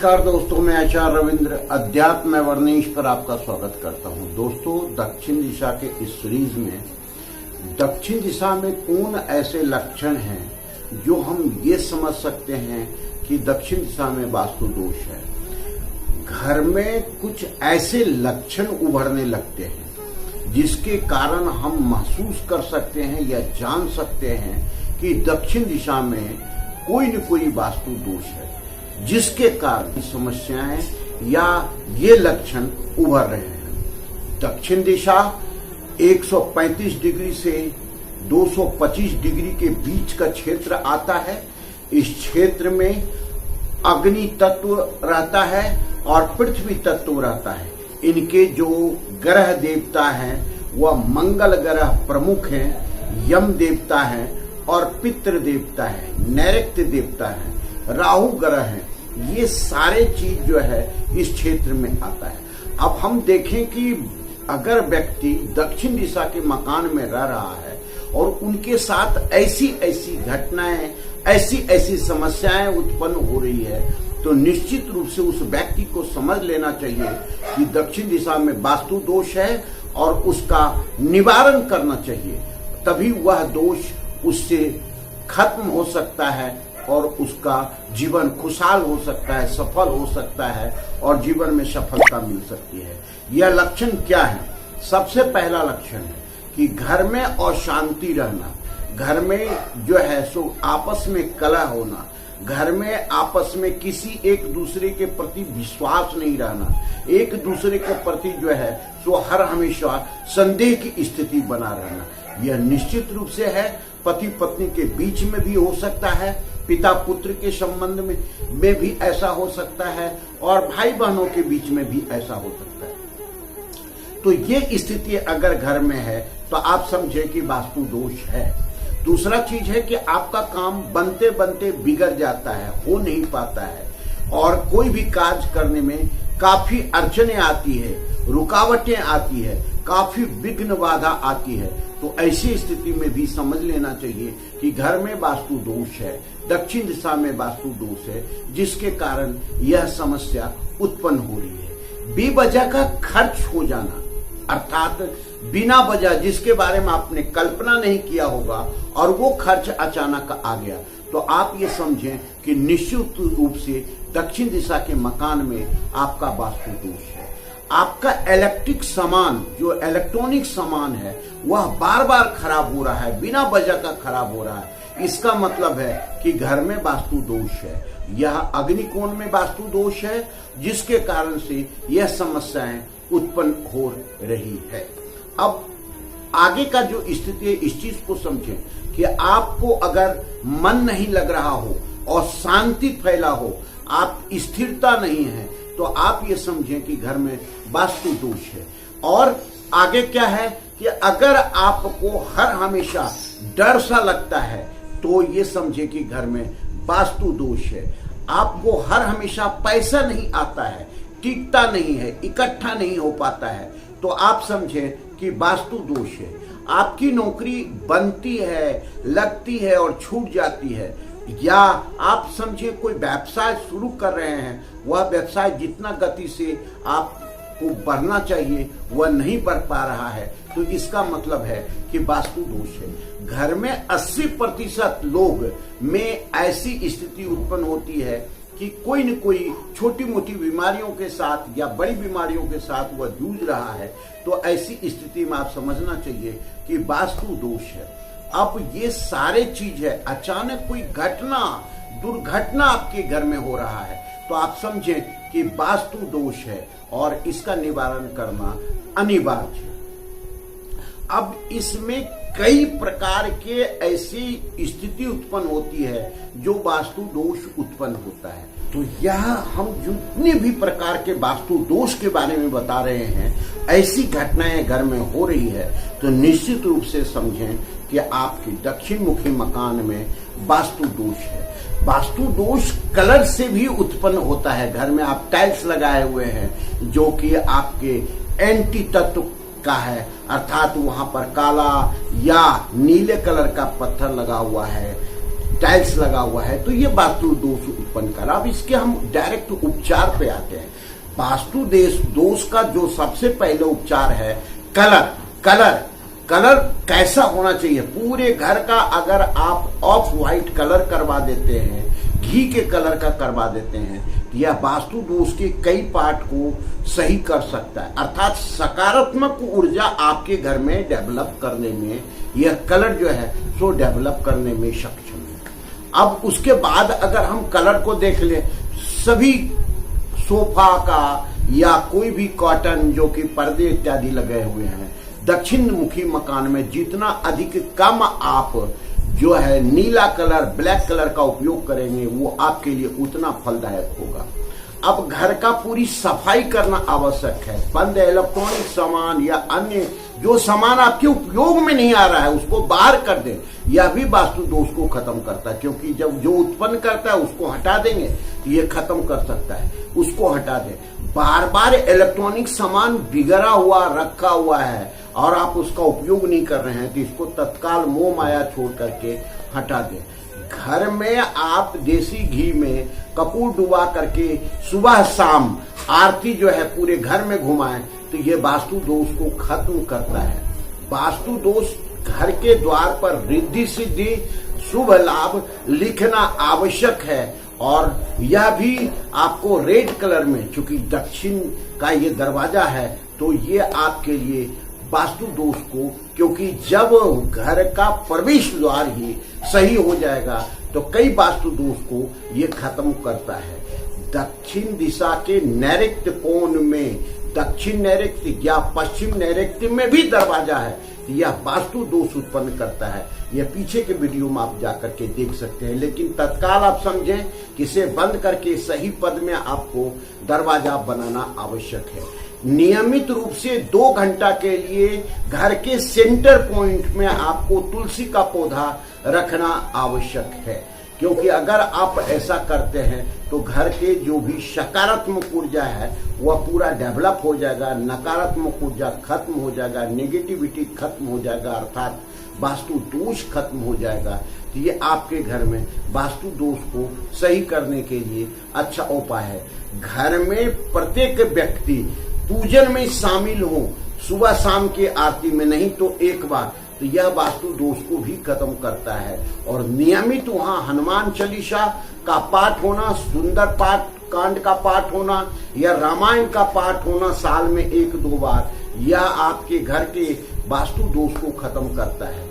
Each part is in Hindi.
नमस्कार दोस्तों, मैं आचार्य रविंद्र अध्यात्म वर्णेश पर आपका स्वागत करता हूं। दोस्तों, दक्षिण दिशा के इस सीरीज में दक्षिण दिशा में कौन ऐसे लक्षण हैं जो हम ये समझ सकते हैं कि दक्षिण दिशा में वास्तु दोष है। घर में कुछ ऐसे लक्षण उभरने लगते हैं जिसके कारण हम महसूस कर सकते हैं या जान सकते हैं कि दक्षिण दिशा में कोई न कोई वास्तु दोष है, जिसके कारण समस्याएं या ये लक्षण उभर रहे हैं। दक्षिण दिशा 135 डिग्री से 225 डिग्री के बीच का क्षेत्र आता है। इस क्षेत्र में अग्नि तत्व रहता है और पृथ्वी तत्व रहता है। इनके जो ग्रह देवता हैं वह मंगल ग्रह प्रमुख हैं, यम देवता है और पितृ देवता है, नैऋत्य देवता है, राहु ग्रह है। ये सारे चीज जो है इस क्षेत्र में आता है। अब हम देखें कि अगर व्यक्ति दक्षिण दिशा के मकान में रह रहा है और उनके साथ ऐसी ऐसी घटनाएं, ऐसी ऐसी समस्याएं उत्पन्न हो रही है, तो निश्चित रूप से उस व्यक्ति को समझ लेना चाहिए कि दक्षिण दिशा में वास्तु दोष है और उसका निवारण करना चाहिए। तभी वह दोष उससे खत्म हो सकता है और उसका जीवन खुशहाल हो सकता है, सफल हो सकता है और जीवन में सफलता मिल सकती है। यह लक्षण क्या है? सबसे पहला लक्षण है कि घर में अशांति रहना, घर में जो है सो आपस में कलह होना, घर में आपस में किसी एक दूसरे के प्रति विश्वास नहीं रहना, एक दूसरे के प्रति जो है सो हर हमेशा संदेह की स्थिति बना रहना। यह निश्चित रूप से है। पति पत्नी के बीच में भी हो सकता है, पिता पुत्र के संबंध में भी ऐसा हो सकता है और भाई बहनों के बीच में भी ऐसा हो सकता है। तो ये स्थिति अगर घर में है तो आप समझे कि वास्तु दोष है। दूसरा चीज है कि आपका काम बनते बनते बिगड़ जाता है, हो नहीं पाता है और कोई भी कार्य करने में काफी अड़चने आती है, रुकावटें आती है, काफी विघ्न बाधा आती है। तो ऐसी स्थिति में भी समझ लेना चाहिए कि घर में वास्तु दोष है, दक्षिण दिशा में वास्तु दोष है, जिसके कारण यह समस्या उत्पन्न हो रही है। बेवजह का खर्च हो जाना, अर्थात बिना वजह जिसके बारे में आपने कल्पना नहीं किया होगा और वो खर्च अचानक आ गया, तो आप ये समझें कि निश्चित रूप से दक्षिण दिशा के मकान में आपका वास्तु दोष है। आपका इलेक्ट्रिक सामान, जो इलेक्ट्रॉनिक सामान है, वह बार बार खराब हो रहा है, बिना वजह का खराब हो रहा है। इसका मतलब है कि घर में वास्तु दोष है। यह अग्निकोण में वास्तु दोष है, जिसके कारण से यह समस्याएं उत्पन्न हो रही है। अब आगे का जो स्थिति है, इस चीज को समझें कि आपको अगर मन नहीं लग रहा हो और शांति फैला हो, आप स्थिरता नहीं है, तो आप ये समझें कि घर में वास्तु दोष है। और आगे क्या है कि अगर आपको हर हमेशा डर सा लगता है तो ये समझे कि घर में वास्तु दोष है। आपको हर हमेशा पैसा नहीं आता है, टिकता नहीं है, इकट्ठा नहीं हो पाता है, तो आप समझें कि वास्तु दोष है। आपकी नौकरी बनती है, लगती है और छूट जाती है, या आप समझे कोई व्यवसाय शुरू कर रहे हैं, वह व्यवसाय जितना गति से आपको बढ़ना चाहिए वह नहीं बढ़ पा रहा है, तो इसका मतलब है कि वास्तु दोष है। घर में 80% लोग में ऐसी स्थिति उत्पन्न होती है कि कोई न कोई छोटी मोटी बीमारियों के साथ या बड़ी बीमारियों के साथ वह जूझ रहा है। तो ऐसी स्थिति में आप समझना चाहिए कि वास्तु दोष है। अब ये सारे चीज है, अचानक कोई घटना, दुर्घटना आपके घर में हो रहा है, तो आप समझें कि वास्तु दोष है और इसका निवारण करना अनिवार्य है। अब इसमें कई प्रकार के ऐसी स्थिति उत्पन्न होती है जो वास्तु दोष उत्पन्न होता है। तो यह हम जितने भी प्रकार के वास्तु दोष के बारे में बता रहे हैं, ऐसी घटनाएं घर में हो रही है, तो निश्चित रूप से समझें कि आपके दक्षिण मुखी मकान में वास्तु दोष है। वास्तु दोष कलर से भी उत्पन्न होता है। घर में आप टाइल्स लगाए हुए हैं जो कि आपके एंटी तत्व का है, अर्थात वहां पर काला या नीले कलर का पत्थर लगा हुआ है, टाइल्स लगा हुआ है, तो ये वास्तु दोष उत्पन्न कर। अब इसके हम डायरेक्ट उपचार पे आते हैं। वास्तु दोष का जो सबसे पहले उपचार है कलर कैसा होना चाहिए। पूरे घर का अगर आप ऑफ व्हाइट कलर करवा देते हैं, घी के कलर का करवा देते हैं, यह वास्तु दोष के कई पार्ट को सही कर सकता है। अर्थात सकारात्मक ऊर्जा आपके घर में डेवलप करने में यह कलर जो है सो डेवलप करने में सक्षम है। अब उसके बाद अगर हम कलर को देख ले, सभी सोफा का या कोई भी कॉटन जो कि पर्दे इत्यादि लगे हुए हैं, दक्षिण मुखी मकान में जितना अधिक कम आप जो है नीला कलर, ब्लैक कलर का उपयोग करेंगे वो आपके लिए उतना फलदायक होगा। अब घर का पूरी सफाई करना आवश्यक है। बंद इलेक्ट्रॉनिक सामान या अन्य जो सामान आपके उपयोग में नहीं आ रहा है उसको बाहर कर दें, यह भी वास्तु दोष को खत्म करता है। क्योंकि जब जो उत्पन्न करता है उसको हटा देंगे तो ये खत्म कर सकता है, उसको हटा दें। बार बार इलेक्ट्रॉनिक सामान बिगड़ा हुआ रखा हुआ है और आप उसका उपयोग नहीं कर रहे हैं तो इसको तत्काल मोह माया छोड़ करके हटा दें। घर में आप देसी घी में कपूर डुबा करके सुबह शाम आरती जो है पूरे घर में घुमाएं तो ये वास्तु दोष को खत्म करता है। वास्तु दोष घर के द्वार पर रिद्धि सिद्धि शुभ लाभ लिखना आवश्यक है और यह भी आपको रेड कलर में, चूंकि दक्षिण का ये दरवाजा है तो ये आपके लिए वास्तु दोष को, क्योंकि जब घर का प्रवेश द्वार ही सही हो जाएगा तो कई वास्तु दोष को ये खत्म करता है। दक्षिण दिशा के नैऋत्य कोण में, दक्षिण नैऋत्य या पश्चिम नैऋत्य में भी दरवाजा है, यह वास्तु दोष उत्पन्न करता है। यह पीछे के वीडियो में आप जाकर के देख सकते हैं, लेकिन तत्काल आप समझें कि इसे बंद करके सही पद में आपको दरवाजा बनाना आवश्यक है। नियमित रूप से 2 घंटा के लिए घर के सेंटर पॉइंट में आपको तुलसी का पौधा रखना आवश्यक है, क्योंकि अगर आप ऐसा करते हैं तो घर के जो भी सकारात्मक ऊर्जा है वह पूरा डेवलप हो जाएगा, नकारात्मक ऊर्जा खत्म हो जाएगा, नेगेटिविटी खत्म हो जाएगा, अर्थात वास्तु दोष खत्म हो जाएगा। तो ये आपके घर में वास्तु दोष को सही करने के लिए अच्छा उपाय है। घर में प्रत्येक व्यक्ति पूजन में शामिल हो, सुबह शाम के आरती में नहीं तो एक बार, तो यह वास्तु दोष को भी खत्म करता है। और नियमित वहां हनुमान चालीसा का पाठ होना, सुंदर पाठ कांड का पाठ होना या रामायण का पाठ होना साल में 1-2 बार, यह आपके घर के वास्तु दोष को खत्म करता है।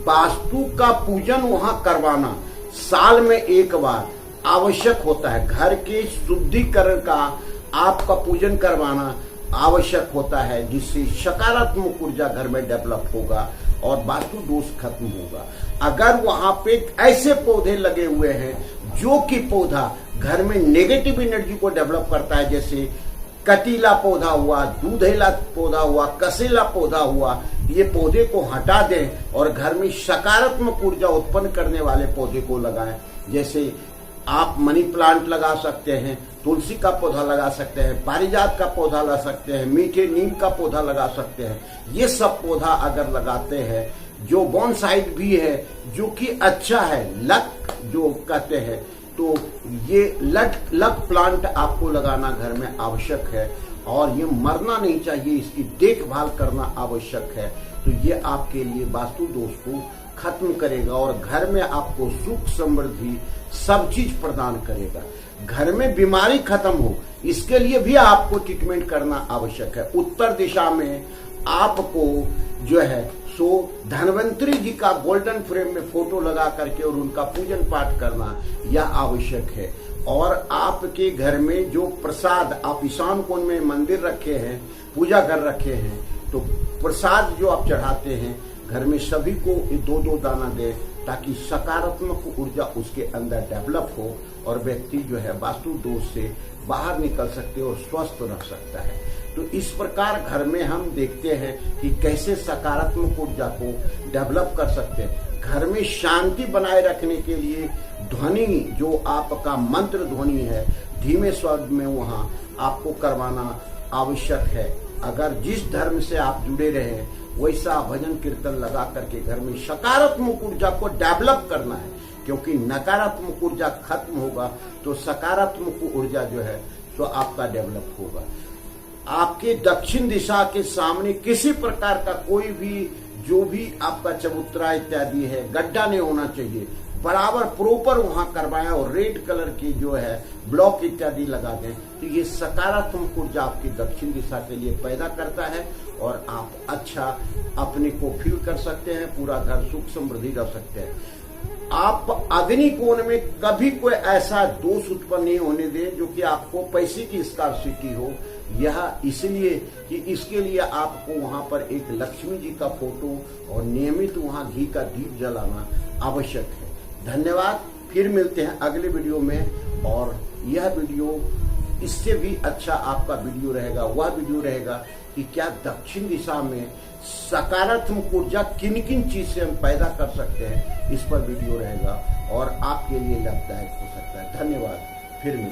वास्तु का पूजन वहां करवाना साल में 1 बार आवश्यक होता है। घर के शुद्धिकरण का आपका पूजन करवाना आवश्यक होता है, जिससे सकारात्मक ऊर्जा घर में डेवलप होगा और वास्तु दोष खत्म होगा। अगर वहां पे ऐसे पौधे लगे हुए हैं जो कि पौधा घर में नेगेटिव एनर्जी को डेवलप करता है, जैसे कटीला पौधा हुआ, दूधेला पौधा हुआ, कसेला पौधा हुआ, ये पौधे को हटा दें और घर में सकारात्मक ऊर्जा उत्पन्न करने वाले पौधे को लगाएं। जैसे आप मनी प्लांट लगा सकते हैं, तुलसी का पौधा लगा सकते हैं, पारिजात का पौधा लगा सकते हैं, मीठे नीम का पौधा लगा सकते हैं। ये सब पौधा अगर लगाते हैं, जो बॉनसाइड भी है जो कि अच्छा है, लक जो कहते हैं, तो ये लक प्लांट आपको लगाना घर में आवश्यक है और ये मरना नहीं चाहिए, इसकी देखभाल करना आवश्यक है। तो ये आपके लिए वास्तु दोष को खत्म करेगा और घर में आपको सुख समृद्धि सब चीज प्रदान करेगा। घर में बीमारी खत्म हो, इसके लिए भी आपको ट्रीटमेंट करना आवश्यक है। उत्तर दिशा में आपको जो है सो धन्वंतरी जी का गोल्डन फ्रेम में फोटो लगा करके और उनका पूजन पाठ करना यह आवश्यक है। और आपके घर में जो प्रसाद आप ईशान कोण में मंदिर रखे हैं, पूजा घर रखे हैं, तो प्रसाद जो आप चढ़ाते हैं घर में सभी को 2-2 दाना दे, ताकि सकारात्मक ऊर्जा उसके अंदर डेवलप हो और व्यक्ति जो है वास्तु दोष से बाहर निकल सकते और स्वस्थ रह सकता है। तो इस प्रकार घर में हम देखते हैं कि कैसे सकारात्मक ऊर्जा को डेवलप कर सकते हैं। घर में शांति बनाए रखने के लिए ध्वनि जो आपका मंत्र ध्वनि है, धीमे स्वर में वहां आपको करवाना आवश्यक है। अगर जिस धर्म से आप जुड़े रहे वैसा भजन कीर्तन लगा करके घर में सकारात्मक ऊर्जा को डेवलप करना है। क्योंकि नकारात्मक ऊर्जा खत्म होगा तो सकारात्मक ऊर्जा जो है तो आपका डेवलप होगा। आपके दक्षिण दिशा के सामने किसी प्रकार का कोई भी जो भी आपका चबूतरा इत्यादि है, गड्ढा नहीं होना चाहिए, बराबर प्रॉपर वहां करवाएं और रेड कलर की जो है ब्लॉक इत्यादि लगा दें, तो ये सकारात्मक ऊर्जा आपकी दक्षिण दिशा के लिए पैदा करता है और आप अच्छा अपने को फील कर सकते हैं, पूरा घर सुख समृद्धि रह सकते हैं। आप अग्नि कोण में कभी कोई ऐसा दोष उत्पन्न नहीं होने दें जो कि आपको पैसे की स्कार्सिटी हो। यह इसलिए कि इसके लिए आपको वहां पर एक लक्ष्मी जी का फोटो और नियमित वहां घी का दीप जलाना आवश्यक है। धन्यवाद, फिर मिलते हैं अगले वीडियो में। और यह वीडियो इससे भी अच्छा आपका वीडियो रहेगा, वह वीडियो रहेगा कि क्या दक्षिण दिशा में सकारात्मक ऊर्जा किन किन चीज से हम पैदा कर सकते हैं, इस पर वीडियो रहेगा और आपके लिए लाभदायक हो सकता है। धन्यवाद, फिर मिलते हैं।